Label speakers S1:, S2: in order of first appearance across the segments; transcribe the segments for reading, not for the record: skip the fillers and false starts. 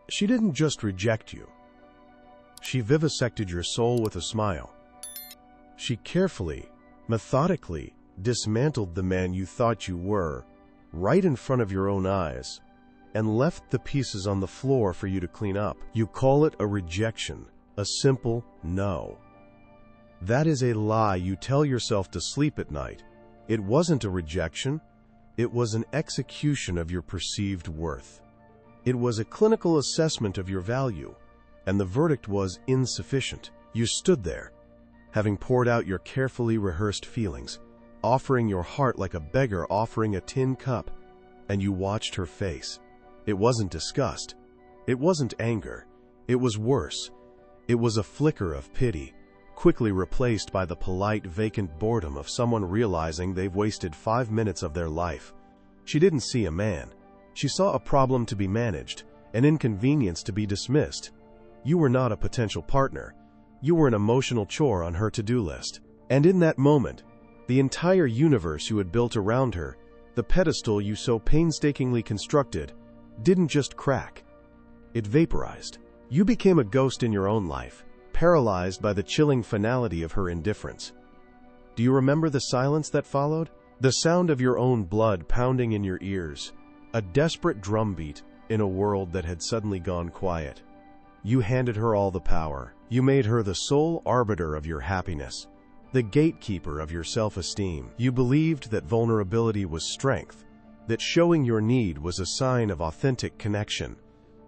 S1: She didn't just reject you. She vivisected your soul with a smile. She carefully, methodically dismantled the man you thought you were, right in front of your own eyes, and left the pieces on the floor for you to clean up. You call it a rejection, a simple no. That is a lie you tell yourself to sleep at night. It wasn't a rejection. It was an execution of your perceived worth. It was a clinical assessment of your value, and the verdict was insufficient. You stood there, having poured out your carefully rehearsed feelings, offering your heart like a beggar offering a tin cup, and you watched her face. It wasn't disgust. It wasn't anger. It was worse. It was a flicker of pity, quickly replaced by the polite, vacant boredom of someone realizing they've wasted 5 minutes of their life. She didn't see a man. She saw a problem to be managed, an inconvenience to be dismissed. You were not a potential partner. You were an emotional chore on her to-do list. And in that moment, the entire universe you had built around her, the pedestal you so painstakingly constructed, didn't just crack. It vaporized. You became a ghost in your own life, paralyzed by the chilling finality of her indifference. Do you remember the silence that followed? The sound of your own blood pounding in your ears, a desperate drumbeat in a world that had suddenly gone quiet. You handed her all the power. You made her the sole arbiter of your happiness, the gatekeeper of your self-esteem. You believed that vulnerability was strength, that showing your need was a sign of authentic connection.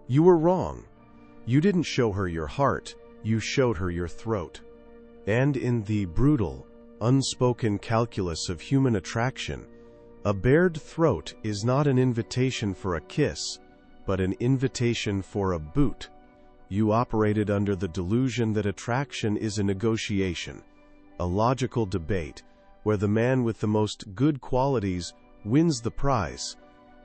S1: You were wrong. You didn't show her your heart, you showed her your throat. And in the brutal, unspoken calculus of human attraction, a bared throat is not an invitation for a kiss, but an invitation for a boot. You operated under the delusion that attraction is a negotiation, a logical debate, where the man with the most good qualities wins the prize.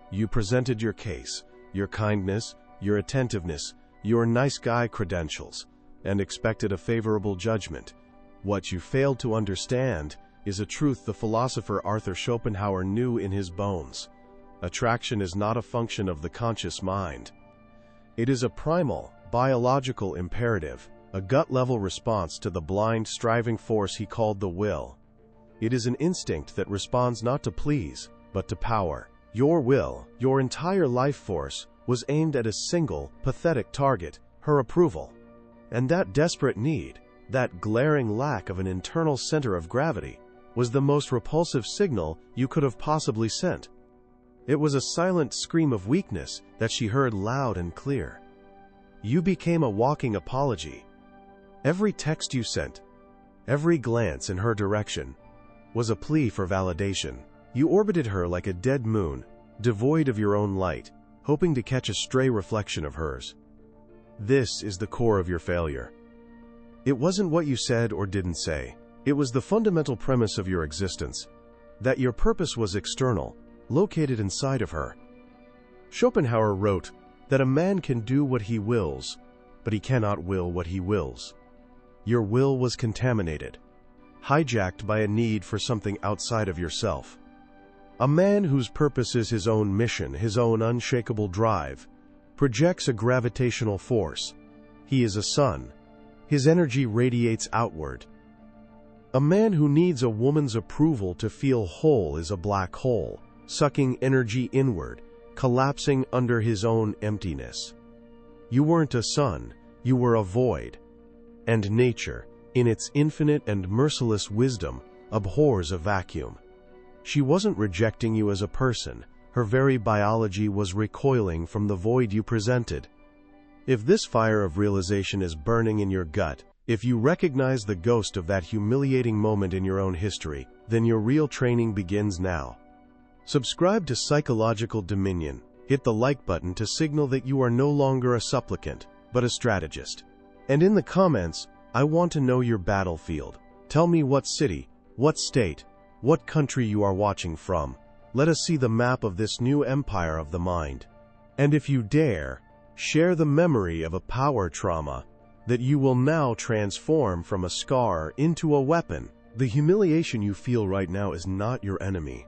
S1: You presented your case, your kindness, your attentiveness, your nice guy credentials, and expected a favorable judgment. What you failed to understand is a truth the philosopher Arthur Schopenhauer knew in his bones. Attraction is not a function of the conscious mind. It is a primal, biological imperative, a gut-level response to the blind, striving force he called the will. It is an instinct that responds not to please, but to power. Your will, your entire life force, was aimed at a single, pathetic target, her approval. And that desperate need, that glaring lack of an internal center of gravity, was the most repulsive signal you could have possibly sent. It was a silent scream of weakness that she heard loud and clear. You became a walking apology. Every text you sent, every glance in her direction, was a plea for validation. You orbited her like a dead moon, devoid of your own light, hoping to catch a stray reflection of hers. This is the core of your failure. It wasn't what you said or didn't say. It was the fundamental premise of your existence, that your purpose was external, located inside of her. Schopenhauer wrote that a man can do what he wills, but he cannot will what he wills. Your will was contaminated, hijacked by a need for something outside of yourself. A man whose purpose is his own mission, his own unshakable drive, projects a gravitational force. He is a sun. His energy radiates outward. A man who needs a woman's approval to feel whole is a black hole, sucking energy inward, collapsing under his own emptiness. You weren't a sun, you were a void. And nature, in its infinite and merciless wisdom, abhors a vacuum. She wasn't rejecting you as a person. Her very biology was recoiling from the void you presented. If this fire of realization is burning in your gut, if you recognize the ghost of that humiliating moment in your own history, then your real training begins now. Subscribe to Psychological Dominion. Hit the like button to signal that you are no longer a supplicant, but a strategist. And in the comments, I want to know your battlefield. Tell me what city, what state, what country you are watching from. Let us see the map of this new empire of the mind. And if you dare, share the memory of a power trauma that you will now transform from a scar into a weapon. The humiliation you feel right now is not your enemy.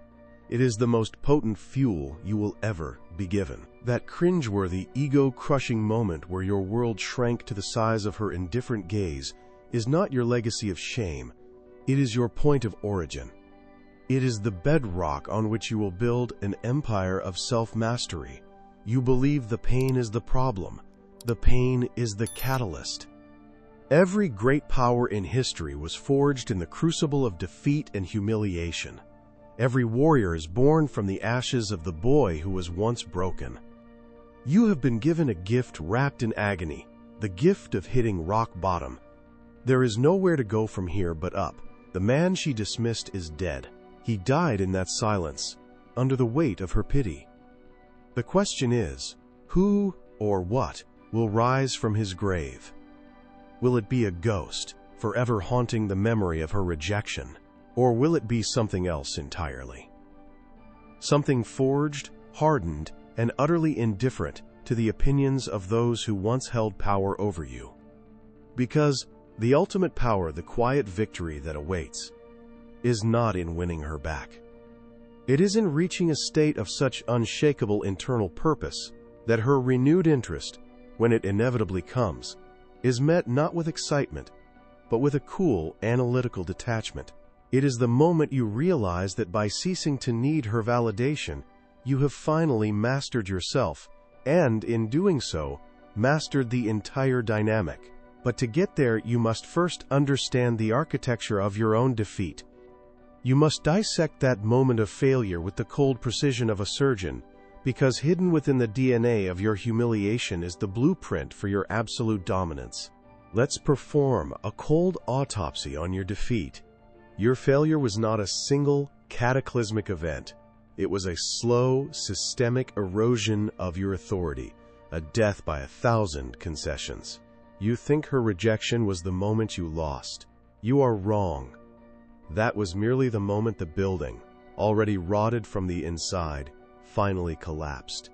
S1: It is the most potent fuel you will ever be given. That cringeworthy, ego-crushing moment where your world shrank to the size of her indifferent gaze is not your legacy of shame. It is your point of origin. It is the bedrock on which you will build an empire of self-mastery. You believe the pain is the problem. The pain is the catalyst. Every great power in history was forged in the crucible of defeat and humiliation. Every warrior is born from the ashes of the boy who was once broken. You have been given a gift wrapped in agony, the gift of hitting rock bottom. There is nowhere to go from here but up. The man she dismissed is dead. He died in that silence, under the weight of her pity. The question is, who or what will rise from his grave? Will it be a ghost, forever haunting the memory of her rejection? Or will it be something else entirely? Something forged, hardened, and utterly indifferent to the opinions of those who once held power over you. Because the ultimate power, the quiet victory that awaits, is not in winning her back. It is in reaching a state of such unshakable internal purpose that her renewed interest, when it inevitably comes, is met not with excitement, but with a cool, analytical detachment. It is the moment you realize that by ceasing to need her validation, you have finally mastered yourself, and in doing so, mastered the entire dynamic. But to get there, you must first understand the architecture of your own defeat. You must dissect that moment of failure with the cold precision of a surgeon, because hidden within the DNA of your humiliation is the blueprint for your absolute dominance. Let's perform a cold autopsy on your defeat. Your failure was not a single, cataclysmic event. It was a slow, systemic erosion of your authority, a death by 1,000 concessions. You think her rejection was the moment you lost. You are wrong. That was merely the moment the building, already rotted from the inside, finally collapsed.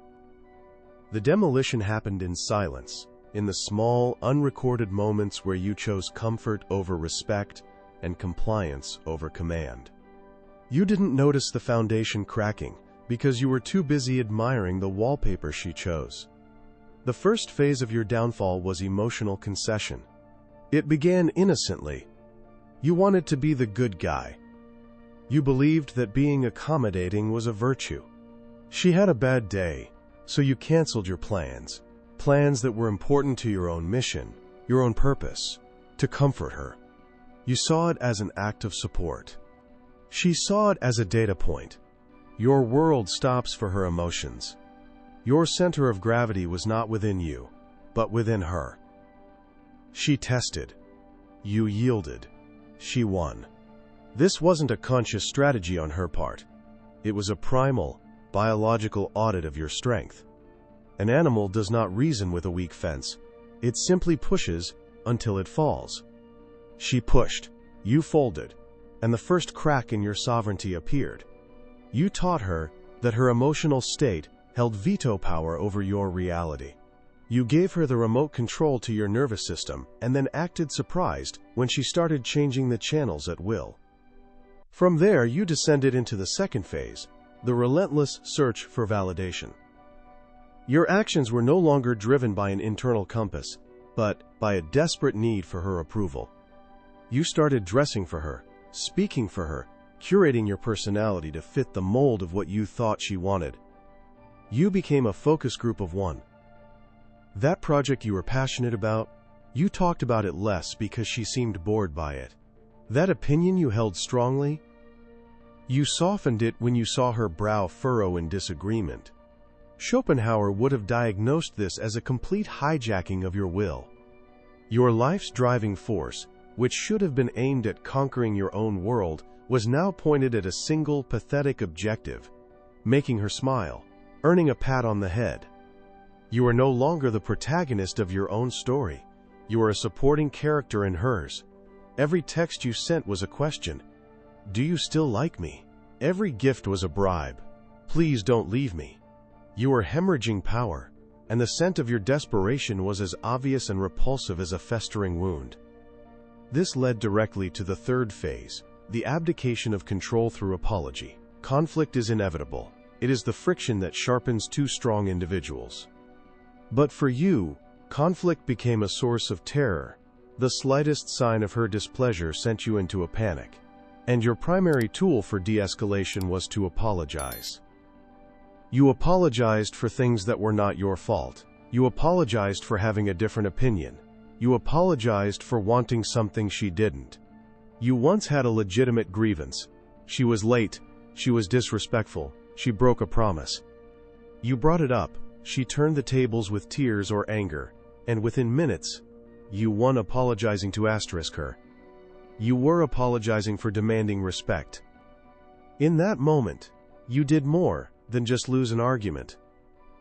S1: The demolition happened in silence, in the small, unrecorded moments where you chose comfort over respect and compliance over command. You didn't notice the foundation cracking because you were too busy admiring the wallpaper she chose. The first phase of your downfall was emotional concession. It began innocently. You wanted to be the good guy. You believed that being accommodating was a virtue. She had a bad day, so you canceled your plans that were important to your own mission, your own purpose, to comfort her. You saw it as an act of support. She saw it as a data point. Your world stops for her emotions. Your center of gravity was not within you, but within her. She tested. You yielded. She won. This wasn't a conscious strategy on her part. It was a primal, biological audit of your strength. An animal does not reason with a weak fence. It simply pushes until it falls. She pushed. You folded. And the first crack in your sovereignty appeared. You taught her that her emotional state held veto power over your reality. You gave her the remote control to your nervous system and then acted surprised when she started changing the channels at will. From there, you descended into the second phase, the relentless search for validation. Your actions were no longer driven by an internal compass, but by a desperate need for her approval. You started dressing for her, speaking for her, curating your personality to fit the mold of what you thought she wanted. You became a focus group of one. That project you were passionate about, you talked about it less because she seemed bored by it. That opinion you held strongly, you softened it when you saw her brow furrow in disagreement. Schopenhauer would have diagnosed this as a complete hijacking of your will. Your life's driving force, which should have been aimed at conquering your own world, was now pointed at a single pathetic objective, making her smile, earning a pat on the head. You are no longer the protagonist of your own story. You are a supporting character in hers. Every text you sent was a question. Do you still like me? Every gift was a bribe. Please don't leave me. You were hemorrhaging power, and the scent of your desperation was as obvious and repulsive as a festering wound. This led directly to the third phase, the abdication of control through apology. Conflict is inevitable. It is the friction that sharpens two strong individuals. But for you, conflict became a source of terror. The slightest sign of her displeasure sent you into a panic. And your primary tool for de-escalation was to apologize. You apologized for things that were not your fault. You apologized for having a different opinion. You apologized for wanting something she didn't. You once had a legitimate grievance. She was late. She was disrespectful. She broke a promise. You brought it up. She turned the tables with tears or anger. And within minutes, you won apologizing to her. You were apologizing for demanding respect. In that moment, you did more than just lose an argument.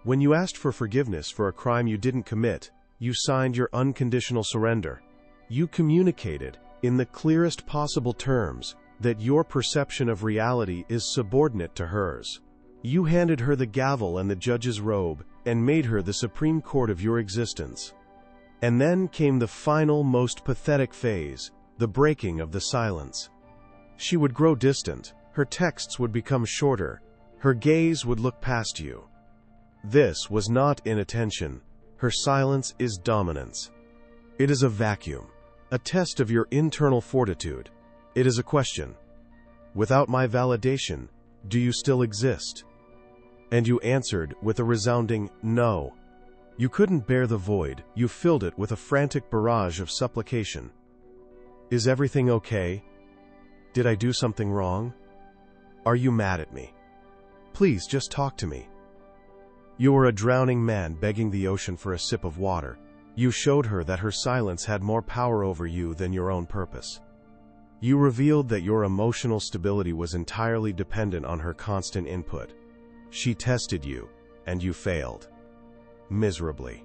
S1: When you asked for forgiveness for a crime you didn't commit, you signed your unconditional surrender. You communicated, in the clearest possible terms, that your perception of reality is subordinate to hers. You handed her the gavel and the judge's robe, and made her the supreme court of your existence. And then came the final, most pathetic phase, the breaking of the silence. She would grow distant, her texts would become shorter, her gaze would look past you. This was not inattention. Her silence is dominance. It is a vacuum, a test of your internal fortitude. It is a question. Without my validation, do you still exist? And you answered with a resounding no. You couldn't bear the void, you filled it with a frantic barrage of supplication. Is everything okay? Did I do something wrong? Are you mad at me? Please just talk to me. You were a drowning man begging the ocean for a sip of water. You showed her that her silence had more power over you than your own purpose. You revealed that your emotional stability was entirely dependent on her constant input. She tested you, and you failed. Miserably.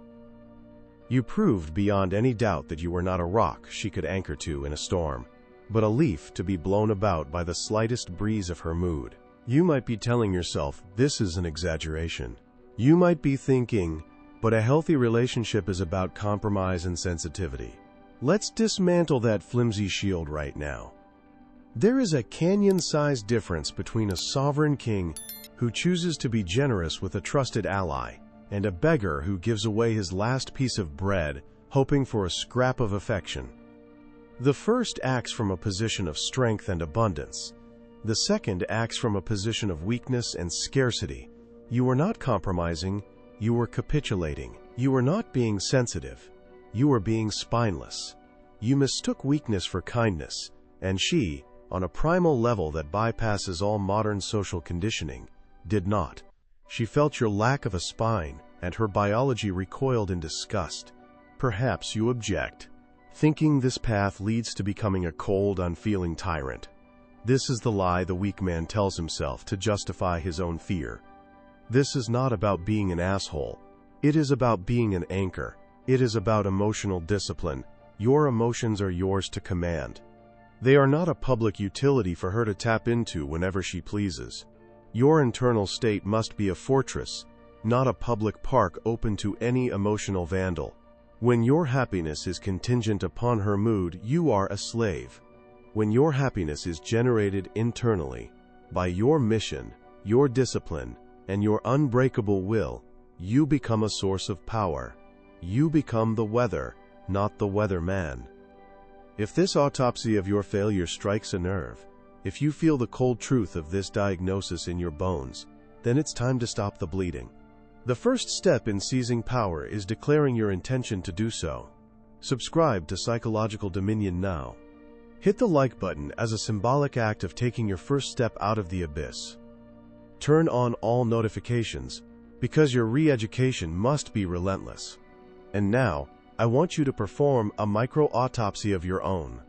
S1: You proved beyond any doubt that you were not a rock she could anchor to in a storm, but a leaf to be blown about by the slightest breeze of her mood. You might be telling yourself, this is an exaggeration. You might be thinking, but a healthy relationship is about compromise and sensitivity. Let's dismantle that flimsy shield right now. There is a canyon-sized difference between a sovereign king who chooses to be generous with a trusted ally, and a beggar who gives away his last piece of bread, hoping for a scrap of affection. The first acts from a position of strength and abundance. The second acts from a position of weakness and scarcity. You were not compromising, you were capitulating. You were not being sensitive, you were being spineless. You mistook weakness for kindness, and she, on a primal level that bypasses all modern social conditioning, did not. She felt your lack of a spine, and her biology recoiled in disgust. Perhaps you object, thinking this path leads to becoming a cold, unfeeling tyrant. This is the lie the weak man tells himself to justify his own fear. This is not about being an asshole. It is about being an anchor. It is about emotional discipline. Your emotions are yours to command. They are not a public utility for her to tap into whenever she pleases. Your internal state must be a fortress, not a public park open to any emotional vandal. When your happiness is contingent upon her mood, you are a slave. When your happiness is generated internally, by your mission, your discipline, and your unbreakable will, you become a source of power. You become the weather, not the weatherman. If this autopsy of your failure strikes a nerve, if you feel the cold truth of this diagnosis in your bones, then it's time to stop the bleeding. The first step in seizing power is declaring your intention to do so. Subscribe to Psychological Dominion now. Hit the like button as a symbolic act of taking your first step out of the abyss. Turn on all notifications, because your re-education must be relentless. And now, I want you to perform a micro-autopsy of your own.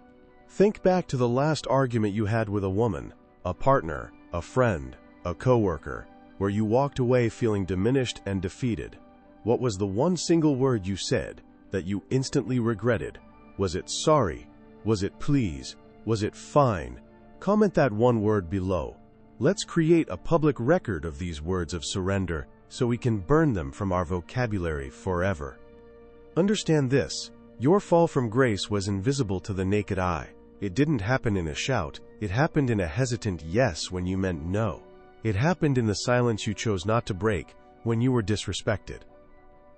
S1: Think back to the last argument you had with a woman, a partner, a friend, a coworker, where you walked away feeling diminished and defeated. What was the one single word you said that you instantly regretted? Was it sorry? Was it please? Was it fine? Comment that one word below. Let's create a public record of these words of surrender so we can burn them from our vocabulary forever. Understand this: your fall from grace was invisible to the naked eye. It didn't happen in a shout, it happened in a hesitant yes when you meant no. It happened in the silence you chose not to break when you were disrespected.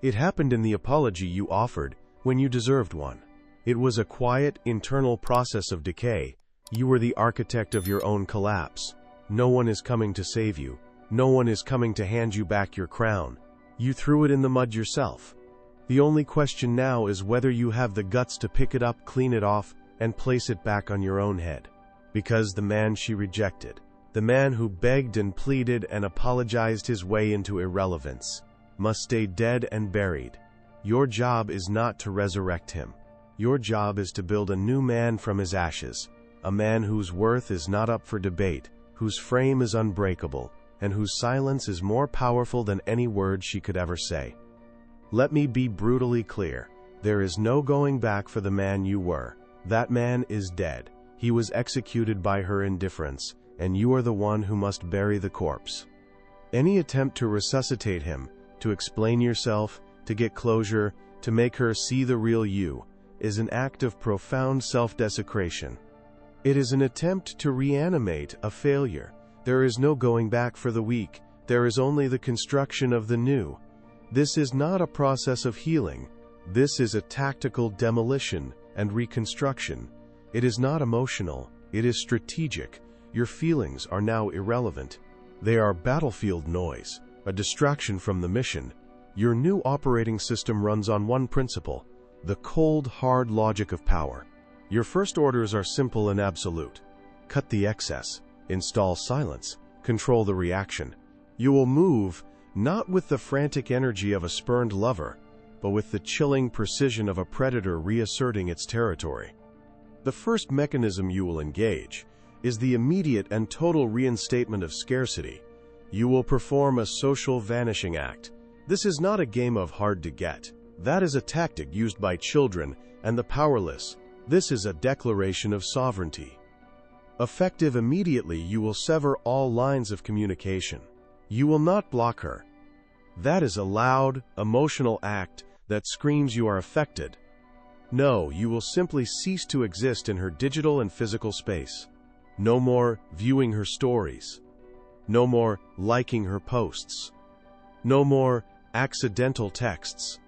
S1: It happened in the apology you offered when you deserved one. It was a quiet, internal process of decay. You were the architect of your own collapse. No one is coming to save you. No one is coming to hand you back your crown. You threw it in the mud yourself. The only question now is whether you have the guts to pick it up, clean it off, and place it back on your own head. Because the man she rejected, the man who begged and pleaded and apologized his way into irrelevance, must stay dead and buried. Your job is not to resurrect him. Your job is to build a new man from his ashes, a man whose worth is not up for debate, whose frame is unbreakable, and whose silence is more powerful than any word she could ever say. Let me be brutally clear. There is no going back for the man you were. That man is dead. He was executed by her indifference, and you are the one who must bury the corpse. Any attempt to resuscitate him, to explain yourself, to get closure, to make her see the real you, is an act of profound self-desecration. It is an attempt to reanimate a failure. There is no going back for the weak. There is only the construction of the new. This is not a process of healing. This is a tactical demolition and reconstruction. It is not emotional. It is strategic. Your feelings are now irrelevant. They are battlefield noise, a distraction from the mission. Your new operating system runs on one principle: the cold, hard logic of power. Your first orders are simple and absolute. Cut the excess. Install silence. Control the reaction. You will move, not with the frantic energy of a spurned lover, but with the chilling precision of a predator reasserting its territory. The first mechanism you will engage is the immediate and total reinstatement of scarcity. You will perform a social vanishing act. This is not a game of hard to get. That is a tactic used by children and the powerless. This is a declaration of sovereignty. Effective immediately, you will sever all lines of communication. You will not block her. That is a loud, emotional act that screams you are affected. No, you will simply cease to exist in her digital and physical space. No more viewing her stories. No more liking her posts. No more accidental texts.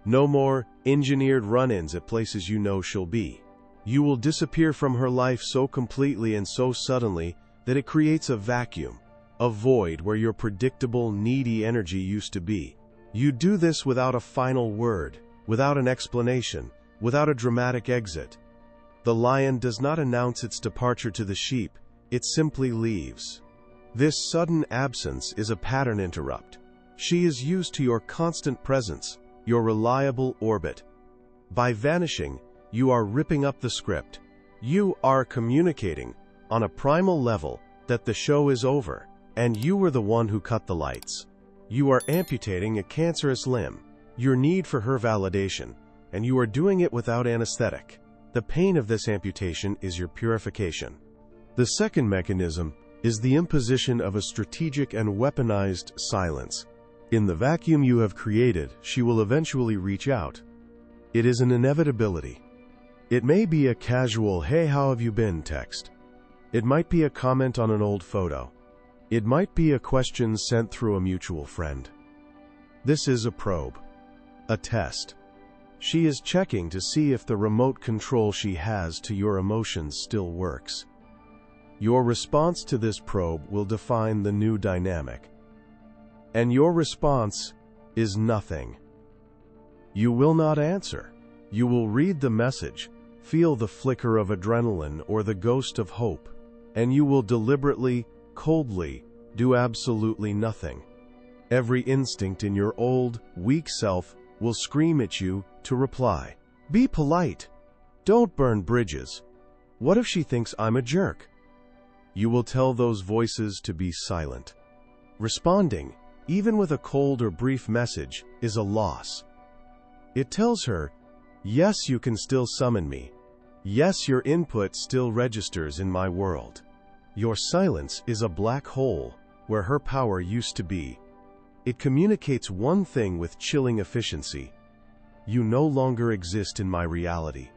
S1: No more engineered run-ins at places you know she'll be. You will disappear from her life so completely and so suddenly that it creates a vacuum, a void where your predictable, needy energy used to be. You do this without a final word, without an explanation, without a dramatic exit. The lion does not announce its departure to the sheep, it simply leaves. This sudden absence is a pattern interrupt. She is used to your constant presence, your reliable orbit. By vanishing, you are ripping up the script. You are communicating, on a primal level, that the show is over, and you were the one who cut the lights. You are amputating a cancerous limb, your need for her validation, and you are doing it without anesthetic. The pain of this amputation is your purification. The second mechanism is the imposition of a strategic and weaponized silence. In the vacuum you have created, she will eventually reach out. It is an inevitability. It may be a casual, "Hey, how have you been?" text. It might be a comment on an old photo. It might be a question sent through a mutual friend. This is a probe, a test. She is checking to see if the remote control she has to your emotions still works. Your response to this probe will define the new dynamic. And your response is nothing. You will not answer. You will read the message, feel the flicker of adrenaline or the ghost of hope, and you will deliberately, coldly, do absolutely nothing. Every instinct in your old, weak self will scream at you to reply. Be polite. Don't burn bridges. What if she thinks I'm a jerk? You will tell those voices to be silent. Responding, even with a cold or brief message, is a loss. It tells her, yes, you can still summon me. Yes, your input still registers in my world. Your silence is a black hole where her power used to be. It communicates one thing with chilling efficiency. You no longer exist in my reality.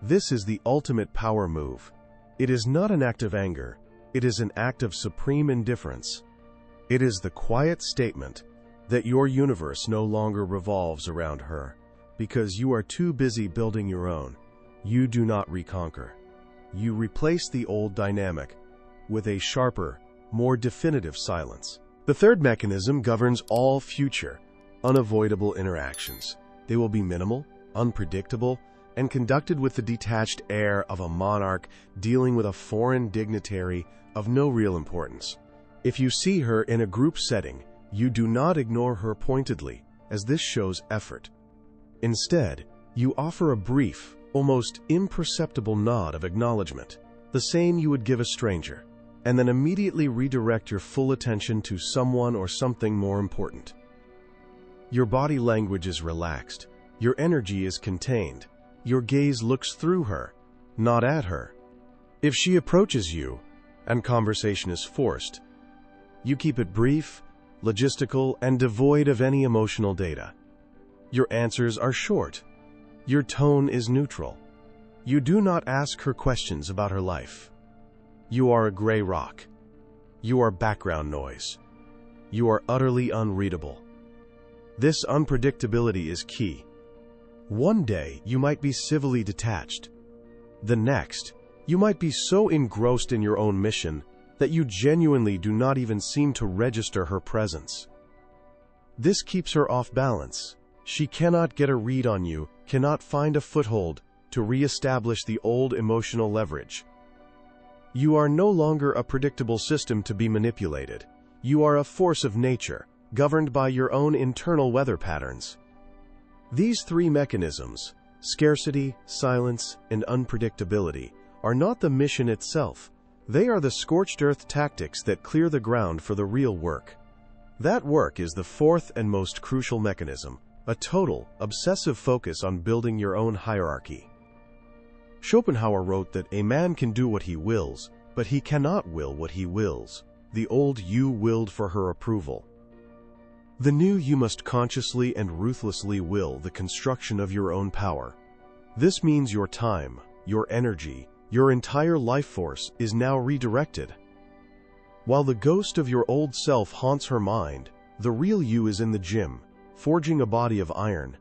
S1: This is the ultimate power move. It is not an act of anger. It is an act of supreme indifference. It is the quiet statement that your universe no longer revolves around her, because you are too busy building your own. You do not reconquer. You replace the old dynamic with a sharper, more definitive silence. The third mechanism governs all future, unavoidable interactions. They will be minimal, unpredictable, and conducted with the detached air of a monarch dealing with a foreign dignitary of no real importance. If you see her in a group setting, you do not ignore her pointedly, as this shows effort. Instead, you offer a brief, almost imperceptible nod of acknowledgement, the same you would give a stranger, and then immediately redirect your full attention to someone or something more important. Your body language is relaxed, your energy is contained, your gaze looks through her, not at her. If she approaches you, and conversation is forced, you keep it brief, logistical, and devoid of any emotional data. Your answers are short. Your tone is neutral. You do not ask her questions about her life. You are a gray rock. You are background noise. You are utterly unreadable. This unpredictability is key. One day, you might be civilly detached. The next, you might be so engrossed in your own mission that you genuinely do not even seem to register her presence. This keeps her off balance. She cannot get a read on you, cannot find a foothold to re-establish the old emotional leverage. You are no longer a predictable system to be manipulated. You are a force of nature, governed by your own internal weather patterns. These three mechanisms, scarcity, silence, and unpredictability, are not the mission itself. They are the scorched earth tactics that clear the ground for the real work. That work is the fourth and most crucial mechanism, a total, obsessive focus on building your own hierarchy. Schopenhauer wrote that a man can do what he wills, but he cannot will what he wills. The old you willed for her approval. The new you must consciously and ruthlessly will the construction of your own power. This means your time, your energy, your entire life force is now redirected. While the ghost of your old self haunts her mind, the real you is in the gym, forging a body of iron.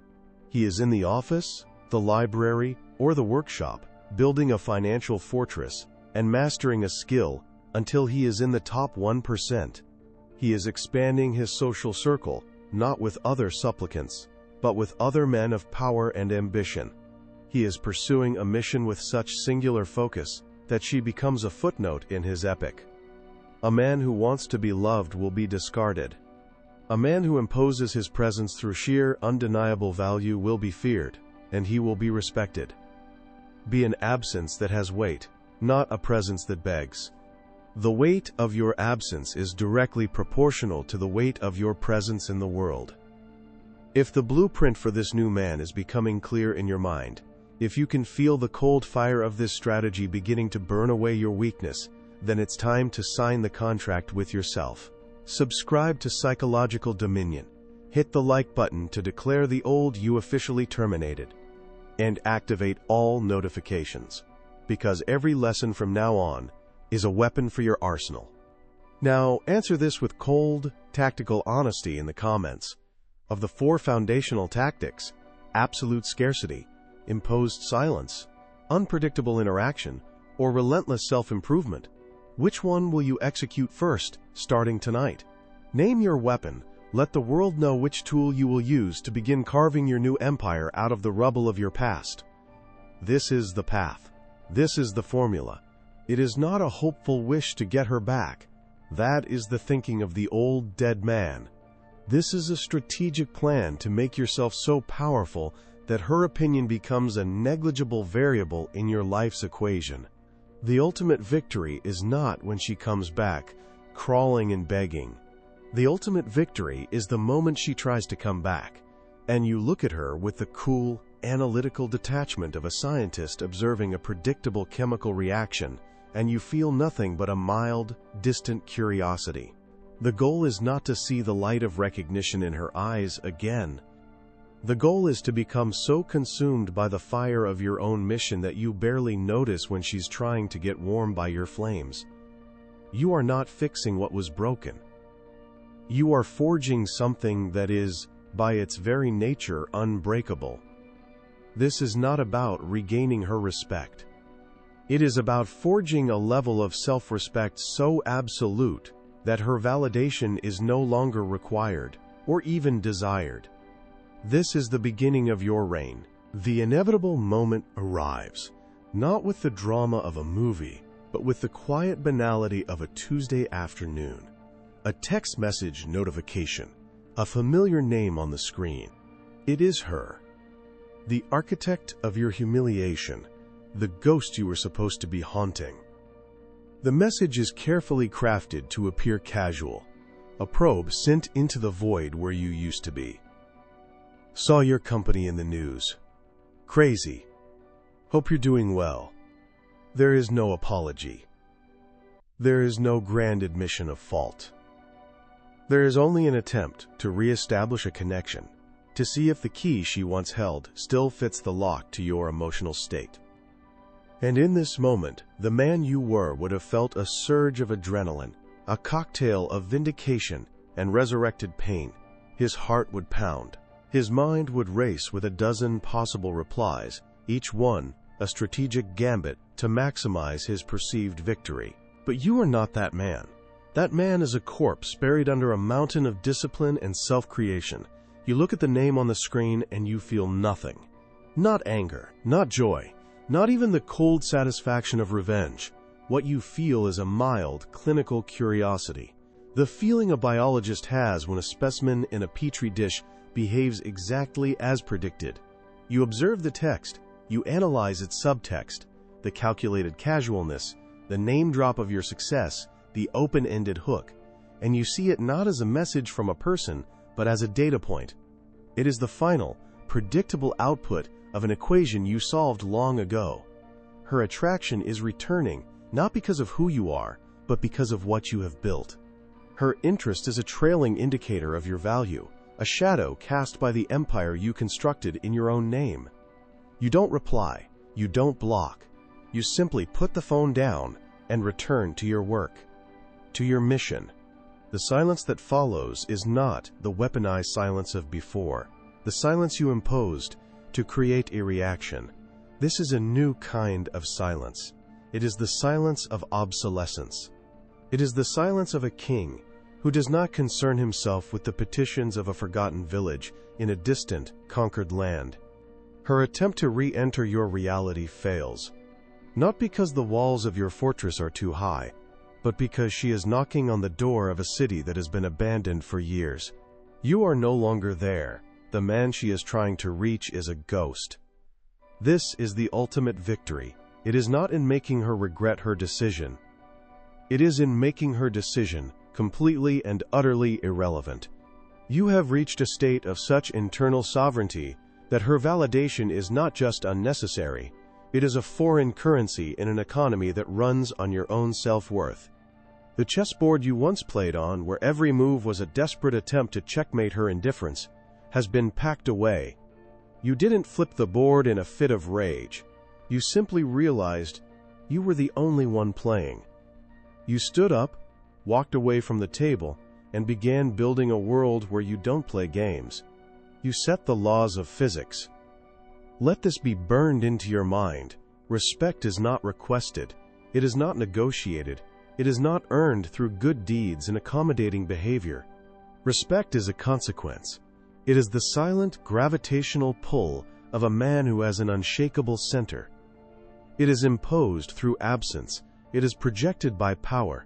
S1: He is in the office, the library, or the workshop, building a financial fortress and mastering a skill until he is in the top 1%. He is expanding his social circle, not with other supplicants, but with other men of power and ambition. He is pursuing a mission with such singular focus that she becomes a footnote in his epic. A man who wants to be loved will be discarded. A man who imposes his presence through sheer, undeniable value will be feared, and he will be respected. Be an absence that has weight, not a presence that begs. The weight of your absence is directly proportional to the weight of your presence in the world. If the blueprint for this new man is becoming clear in your mind, if you can feel the cold fire of this strategy beginning to burn away your weakness, then it's time to sign the contract with yourself. Subscribe to Psychological Dominion. Hit the like button to declare the old you officially terminated. And activate all notifications, because every lesson from now on is a weapon for your arsenal. Now, answer this with cold, tactical honesty in the comments. Of the four foundational tactics, absolute scarcity, imposed silence, unpredictable interaction, or relentless self-improvement, which one will you execute first, starting tonight? Name your weapon. Let the world know which tool you will use to begin carving your new empire out of the rubble of your past. This is the path. This is the formula. It is not a hopeful wish to get her back. That is the thinking of the old dead man. This is a strategic plan to make yourself so powerful that her opinion becomes a negligible variable in your life's equation. The ultimate victory is not when she comes back, crawling and begging. The ultimate victory is the moment she tries to come back, and you look at her with the cool, analytical detachment of a scientist observing a predictable chemical reaction, and you feel nothing but a mild, distant curiosity. The goal is not to see the light of recognition in her eyes again. The goal is to become so consumed by the fire of your own mission that you barely notice when she's trying to get warm by your flames. you are not fixing what was broken. You are forging something that is, by its very nature, unbreakable. This is not about regaining her respect. It is about forging a level of self-respect so absolute that her validation is no longer required or even desired. This is the beginning of your reign. The inevitable moment arrives, not with the drama of a movie, but with the quiet banality of a Tuesday afternoon. A text message notification, a familiar name on the screen. It is her. The architect of your humiliation, the ghost you were supposed to be haunting. The message is carefully crafted to appear casual, a probe sent into the void where you used to be. Saw your company in the news. Crazy. Hope you're doing well. There is no apology. There is no grand admission of fault. There is only an attempt to re-establish a connection, to see if the key she once held still fits the lock to your emotional state. And in this moment, the man you were would have felt a surge of adrenaline, a cocktail of vindication and resurrected pain. His heart would pound. His mind would race with a dozen possible replies, each one a strategic gambit to maximize his perceived victory. But you are not that man. That man is a corpse buried under a mountain of discipline and self-creation. You look at the name on the screen and you feel nothing. Not anger, not joy, not even the cold satisfaction of revenge. What you feel is a mild, clinical curiosity. The feeling a biologist has when a specimen in a petri dish behaves exactly as predicted. You observe the text, you analyze its subtext, the calculated casualness, the name drop of your success, the open-ended hook, and you see it not as a message from a person, but as a data point. It is the final, predictable output of an equation you solved long ago. Her attraction is returning, not because of who you are, but because of what you have built. Her interest is a trailing indicator of your value, a shadow cast by the empire you constructed in your own name. You don't reply, you don't block. You simply put the phone down and return to your work, to your mission. The silence that follows is not the weaponized silence of before, the silence you imposed to create a reaction. This is a new kind of silence. It is the silence of obsolescence. It is the silence of a king who does not concern himself with the petitions of a forgotten village in a distant, conquered land. Her attempt to re-enter your reality fails, not because the walls of your fortress are too high, but because she is knocking on the door of a city that has been abandoned for years. You are no longer there. The man she is trying to reach is a ghost. This is the ultimate victory. It is not in making her regret her decision. It is in making her decision completely and utterly irrelevant. You have reached a state of such internal sovereignty that her validation is not just unnecessary, it is a foreign currency in an economy that runs on your own self-worth. The chessboard you once played on, where every move was a desperate attempt to checkmate her indifference, has been packed away. You didn't flip the board in a fit of rage. You simply realized you were the only one playing. You stood up, walked away from the table, and began building a world where you don't play games. You set the laws of physics. Let this be burned into your mind. Respect is not requested. It is not negotiated. It is not earned through good deeds and accommodating behavior. Respect is a consequence. It is the silent, gravitational pull of a man who has an unshakable center. It is imposed through absence. It is projected by power.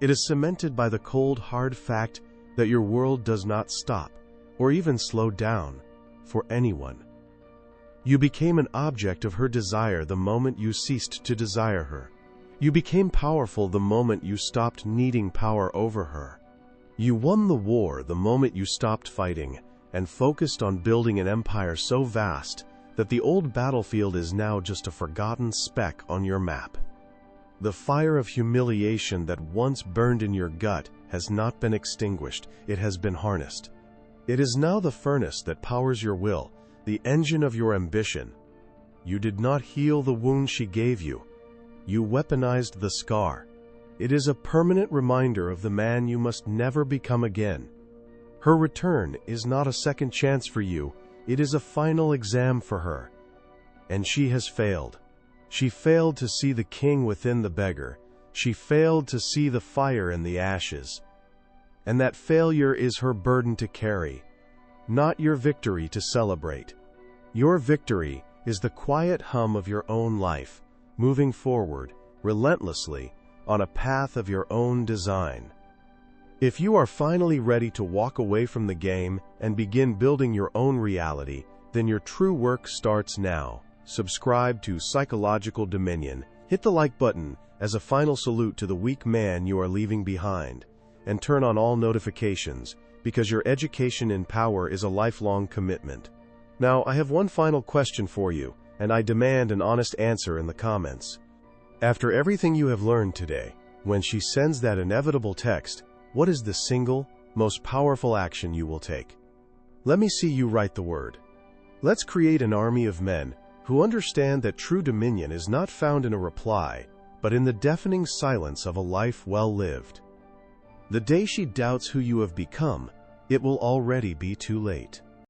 S1: It is cemented by the cold, hard fact that your world does not stop, or even slow down, for anyone. You became an object of her desire the moment you ceased to desire her. You became powerful the moment you stopped needing power over her. You won the war the moment you stopped fighting and focused on building an empire so vast that the old battlefield is now just a forgotten speck on your map. The fire of humiliation that once burned in your gut has not been extinguished, it has been harnessed. It is now the furnace that powers your will, the engine of your ambition. You did not heal the wound she gave you. You weaponized the scar. It is a permanent reminder of the man you must never become again. Her return is not a second chance for you, it is a final exam for her. And she has failed. She failed to see the king within the beggar. She failed to see the fire in the ashes. And that failure is her burden to carry, not your victory to celebrate. Your victory is the quiet hum of your own life, moving forward, relentlessly, on a path of your own design. If you are finally ready to walk away from the game and begin building your own reality, then your true work starts now. Subscribe to Psychological Dominion. Hit the like button as a final salute to the weak man you are leaving behind. And turn on all notifications, because your education in power is a lifelong commitment. Now, I have one final question for you, and I demand an honest answer in the comments. After everything you have learned today, when she sends that inevitable text, what is the single, most powerful action you will take? Let me see you write the word. Let's create an army of men who understand that true dominion is not found in a reply, but in the deafening silence of a life well lived. The day she doubts who you have become, it will already be too late.